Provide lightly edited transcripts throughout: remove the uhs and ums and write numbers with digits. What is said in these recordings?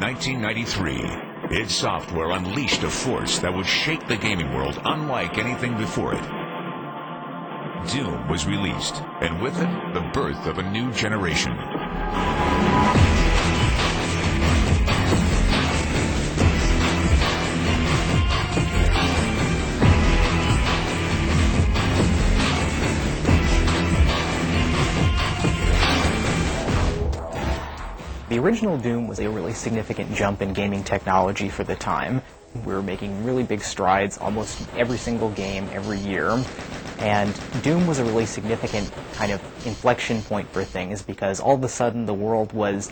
1993, id Software unleashed a force that would shake the gaming world unlike anything before it. Doom was released, and with it, the birth of a new generation. The original Doom was a really significant jump in gaming technology for the time. We were making really big strides almost every single game every year. And Doom was a really significant kind of inflection point for things because all of a sudden the world was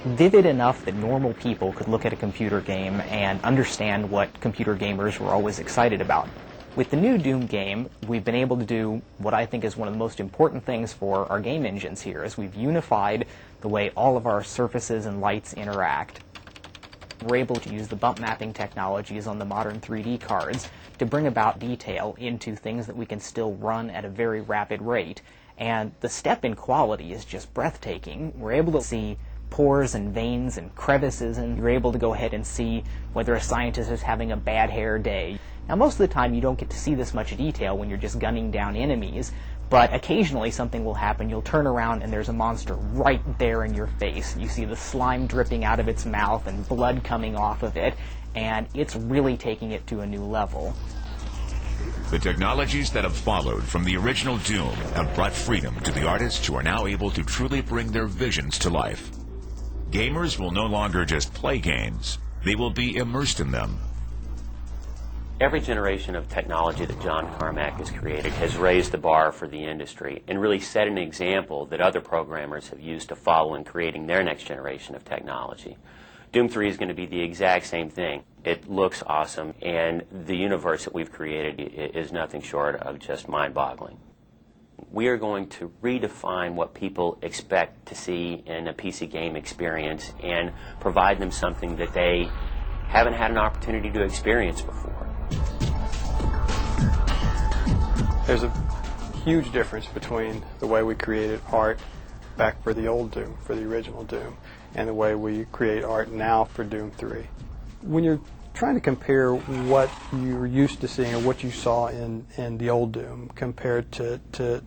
vivid enough that normal people could look at a computer game and understand what computer gamers were always excited about. With the new Doom game, we've been able to do what I think is one of the most important things for our game engines here, is we've unified the way all of our surfaces and lights interact. We're able to use the bump mapping technologies on the modern 3D cards to bring about detail into things that we can still run at a very rapid rate. And the step in quality is just breathtaking. We're able to see pores and veins and crevices, and you're able to go ahead and see whether a scientist is having a bad hair day. Now, most of the time you don't get to see this much detail when you're just gunning down enemies, but occasionally something will happen. You'll turn around and there's a monster right there in your face. You see the slime dripping out of its mouth and blood coming off of it, and it's really taking it to a new level. The technologies that have followed from the original Doom have brought freedom to the artists who are now able to truly bring their visions to life. Gamers will no longer just play games, they will be immersed in them. Every generation of technology that John Carmack has created has raised the bar for the industry and really set an example that other programmers have used to follow in creating their next generation of technology. Doom 3 is going to be the exact same thing. It looks awesome, and the universe that we've created is nothing short of just mind-boggling. We are going to redefine what people expect to see in a PC game experience and provide them something that they haven't had an opportunity to experience before. There's a huge difference between the way we created art back for the old Doom, for the original Doom, and the way we create art now for Doom 3. When you're trying to compare what you're used to seeing or what you saw in the old Doom compared to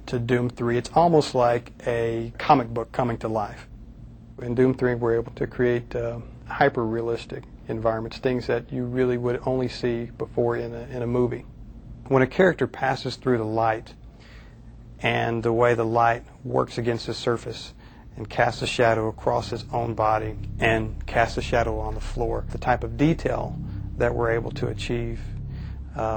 Doom 3, it's almost like a comic book coming to life. In Doom 3, we're able to create hyper-realistic environments, things that you really would only see before in a movie. When a character passes through the light and the way the light works against the surface and casts a shadow across his own body and casts a shadow on the floor, the type of detail that we're able to achieve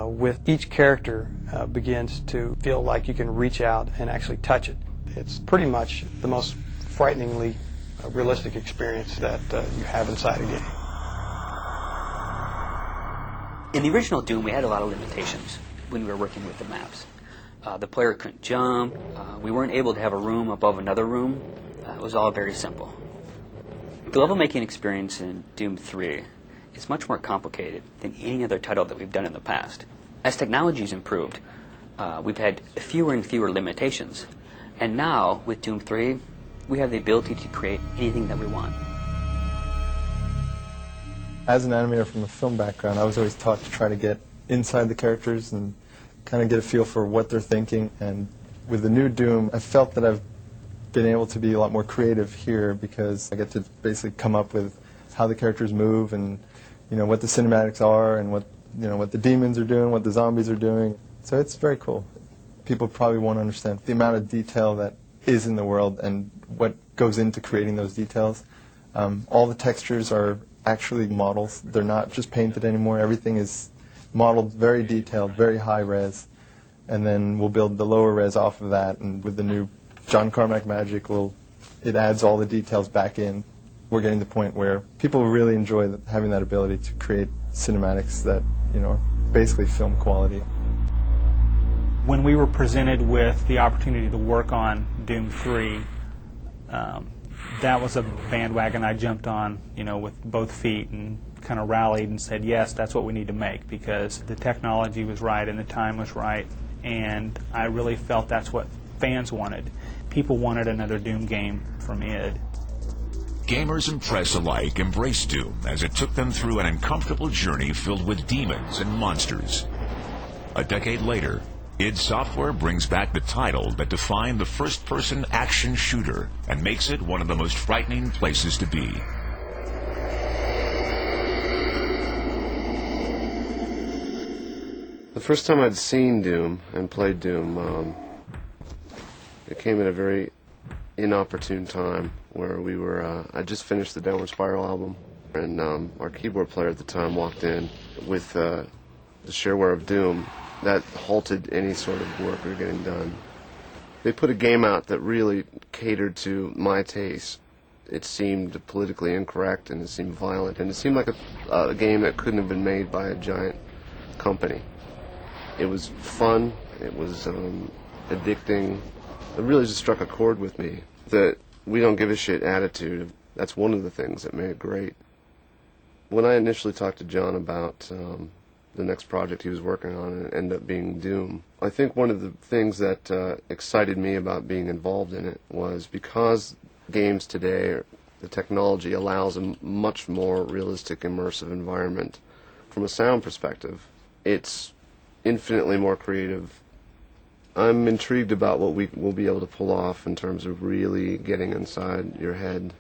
with each character begins to feel like you can reach out and actually touch it. It's pretty much the most frighteningly realistic experience that you have inside a game. In the original Doom, we had a lot of limitations when we were working with the maps. The player couldn't jump. We weren't able to have a room above another room. It was all very simple. The level making experience in Doom 3 is much more complicated than any other title that we've done in the past. As technology's improved, we've had fewer and fewer limitations. And now, with Doom 3, we have the ability to create anything that we want. As an animator from a film background, I was always taught to try to get inside the characters and kind of get a feel for what they're thinking. And with the new Doom, I felt that I've been able to be a lot more creative here because I get to basically come up with how the characters move and what the cinematics are and what the demons are doing, what the zombies are doing. So it's very cool. People probably won't understand the amount of detail that is in the world and what goes into creating those details. All the textures are actually models. They're not just painted anymore. Everything is modeled very detailed, very high res, and then we'll build the lower res off of that, and with the new John Carmack magic, it adds all the details back in. We're getting to the point where people really enjoy having that ability to create cinematics that are basically film quality. When we were presented with the opportunity to work on Doom 3, that was a bandwagon I jumped on, with both feet and kind of rallied and said, yes, that's what we need to make because the technology was right and the time was right, and I really felt that's what fans wanted. People wanted another Doom game from id. Gamers and press alike embraced Doom as it took them through an uncomfortable journey filled with demons and monsters. A decade later, id Software brings back the title that defined the first-person action shooter and makes it one of the most frightening places to be. The first time I'd seen Doom and played Doom, it came at a very inopportune time where we were, I just finished the Downward Spiral album, and our keyboard player at the time walked in with the shareware of Doom. That halted any sort of work we were getting done. They put a game out that really catered to my taste. It seemed politically incorrect, and it seemed violent, and it seemed like a game that couldn't have been made by a giant company. It was fun, it was addicting. It really just struck a chord with me. That we don't give a shit attitude, that's one of the things that made it great. When I initially talked to John about the next project he was working on, and it ended up being Doom, I think one of the things that excited me about being involved in it was because games today, the technology allows a much more realistic, immersive environment. From a sound perspective, it's infinitely more creative. I'm intrigued about what we will be able to pull off in terms of really getting inside your head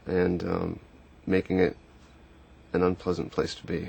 and making it an unpleasant place to be.